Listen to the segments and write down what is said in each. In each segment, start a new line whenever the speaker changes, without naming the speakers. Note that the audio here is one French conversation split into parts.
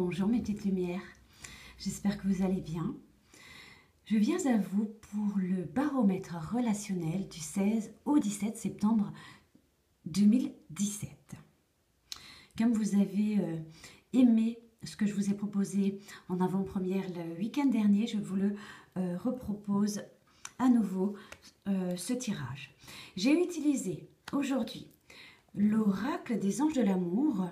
bonjour mes petites lumières, j'espère que vous allez bien. Je viens à vous pour le baromètre relationnel du 16 au 17 septembre 2017. Comme vous avez aimé ce que je vous ai proposé en avant-première le week-end dernier, je vous le repropose à nouveau ce tirage. J'ai utilisé aujourd'hui l'oracle des anges de l'amour.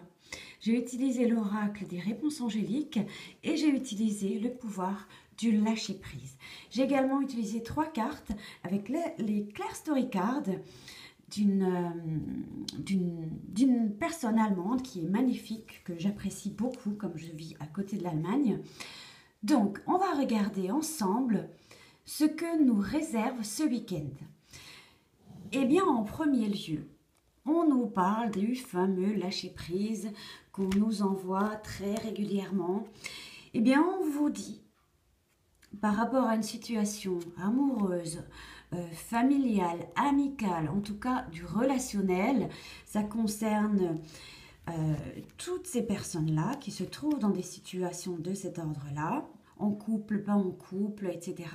J'ai utilisé l'oracle des réponses angéliques et j'ai utilisé le pouvoir du lâcher-prise. J'ai également utilisé 3 cartes avec les Claire Story Cards d'une personne allemande qui est magnifique, que j'apprécie beaucoup comme je vis à côté de l'Allemagne. Donc, on va regarder ensemble ce que nous réserve ce week-end. Eh bien, en premier lieu, on nous parle du fameux lâcher-prise qu'on nous envoie très régulièrement. Eh bien, on vous dit, par rapport à une situation amoureuse, familiale, amicale, en tout cas du relationnel, ça concerne toutes ces personnes-là qui se trouvent dans des situations de cet ordre-là, en couple, pas en couple, etc.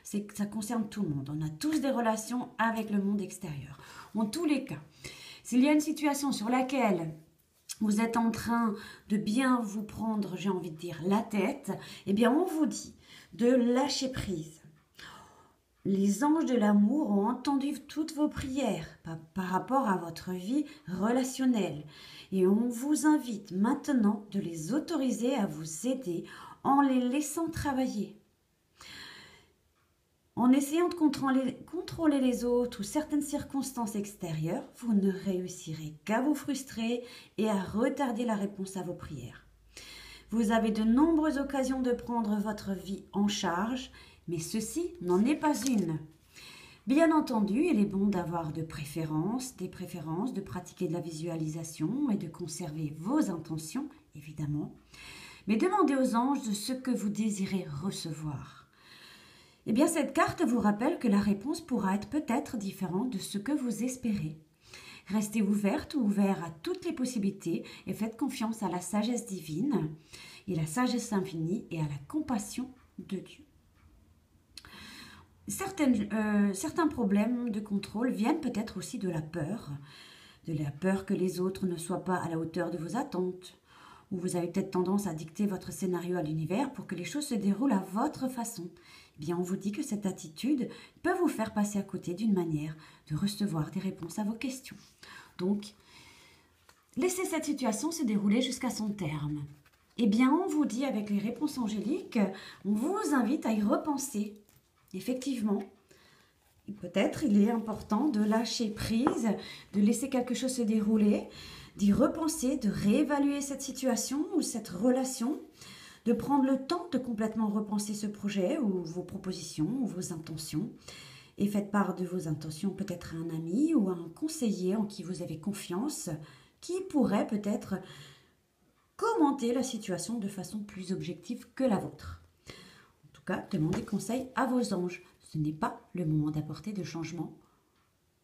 Ça concerne tout le monde. On a tous des relations avec le monde extérieur. En tous les cas, s'il y a une situation sur laquelle vous êtes en train de bien vous prendre, j'ai envie de dire, la tête, eh bien, on vous dit de lâcher prise. Les anges de l'amour ont entendu toutes vos prières par rapport à votre vie relationnelle. Et on vous invite maintenant de les autoriser à vous aider en les laissant travailler. En essayant de contrôler les autres ou certaines circonstances extérieures, vous ne réussirez qu'à vous frustrer et à retarder la réponse à vos prières. Vous avez de nombreuses occasions de prendre votre vie en charge, mais ceci n'en est pas une. Bien entendu, il est bon d'avoir des préférences, de pratiquer de la visualisation et de conserver vos intentions, évidemment. Mais demandez aux anges de ce que vous désirez recevoir. Eh bien, cette carte vous rappelle que la réponse pourra être peut-être différente de ce que vous espérez. Restez ouverte ou ouvert à toutes les possibilités et faites confiance à la sagesse divine et la sagesse infinie et à la compassion de Dieu. Certains problèmes de contrôle viennent peut-être aussi de la peur que les autres ne soient pas à la hauteur de vos attentes, ou vous avez peut-être tendance à dicter votre scénario à l'univers pour que les choses se déroulent à votre façon. Eh bien, on vous dit que cette attitude peut vous faire passer à côté d'une manière de recevoir des réponses à vos questions. Donc, laissez cette situation se dérouler jusqu'à son terme. Eh bien, on vous dit avec les réponses angéliques, on vous invite à y repenser. Effectivement, peut-être il est important de lâcher prise, de laisser quelque chose se dérouler, d'y repenser, de réévaluer cette situation ou cette relation, de prendre le temps de complètement repenser ce projet ou vos propositions ou vos intentions. Et faites part de vos intentions peut-être à un ami ou à un conseiller en qui vous avez confiance, qui pourrait peut-être commenter la situation de façon plus objective que la vôtre. En tout cas, demandez conseil à vos anges. Ce n'est pas le moment d'apporter de changements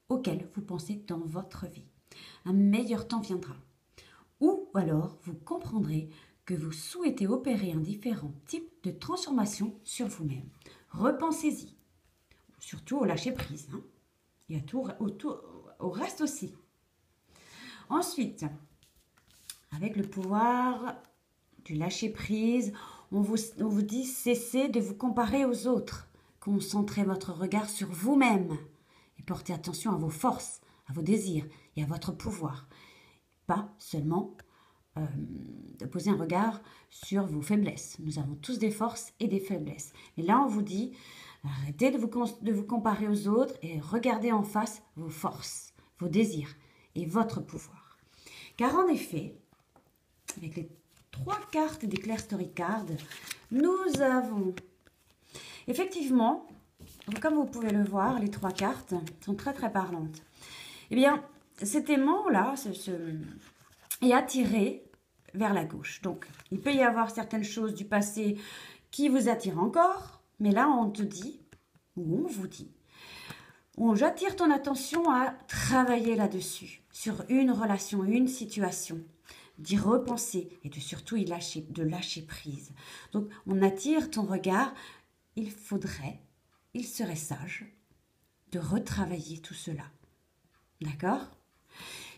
auxquels vous pensez dans votre vie. Un meilleur temps viendra. Ou alors, vous comprendrez que vous souhaitez opérer un différent type de transformation sur vous-même. Repensez-y. Surtout au lâcher-prise. Et au reste aussi. Ensuite, avec le pouvoir du lâcher-prise, on vous dit cessez de vous comparer aux autres. Concentrez votre regard sur vous-même et portez attention à vos forces, à vos désirs et à votre pouvoir. Pas seulement de poser un regard sur vos faiblesses. Nous avons tous des forces et des faiblesses. Et là, on vous dit, arrêtez de vous comparer aux autres et regardez en face vos forces, vos désirs et votre pouvoir. Car en effet, avec les 3 cartes des Claire Story Cards, nous avons effectivement, comme vous pouvez le voir, les 3 cartes sont très très parlantes. Eh bien, cet aimant-là est attiré vers la gauche. Donc, il peut y avoir certaines choses du passé qui vous attirent encore, mais là, on te dit, ou on vous dit, j'attire ton attention à travailler là-dessus, sur une relation, une situation. d'y repenser et de surtout de lâcher prise. Donc, on attire ton regard. Il serait sage de retravailler tout cela. D'accord?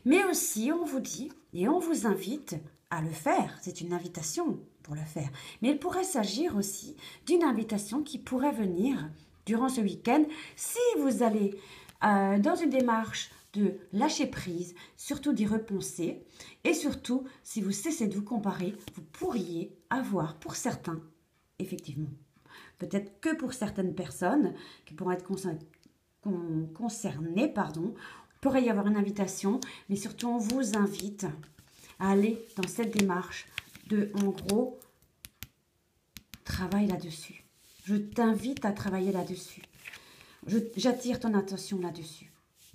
Mais aussi, on vous dit et on vous invite à le faire. C'est une invitation pour le faire. Mais il pourrait s'agir aussi d'une invitation qui pourrait venir durant ce week-end si vous allez dans une démarche de lâcher prise, surtout d'y repenser. Et surtout, si vous cessez de vous comparer, vous pourriez avoir pour certains, effectivement, peut-être que pour certaines personnes qui pourraient être concernées, il pourrait y avoir une invitation, mais surtout on vous invite à aller dans cette démarche de, en gros, travaille là-dessus. Je t'invite à travailler là-dessus. J'attire ton attention là-dessus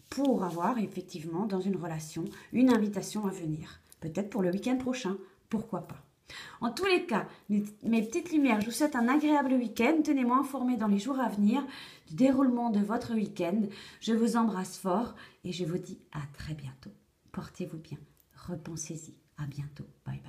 pour avoir effectivement dans une relation une invitation à venir. Peut-être pour le week-end prochain, pourquoi pas. En tous les cas, mes petites lumières, je vous souhaite un agréable week-end. Tenez-moi informé dans les jours à venir du déroulement de votre week-end. Je vous embrasse fort et je vous dis à très bientôt. Portez-vous bien, repensez-y. À bientôt. Bye.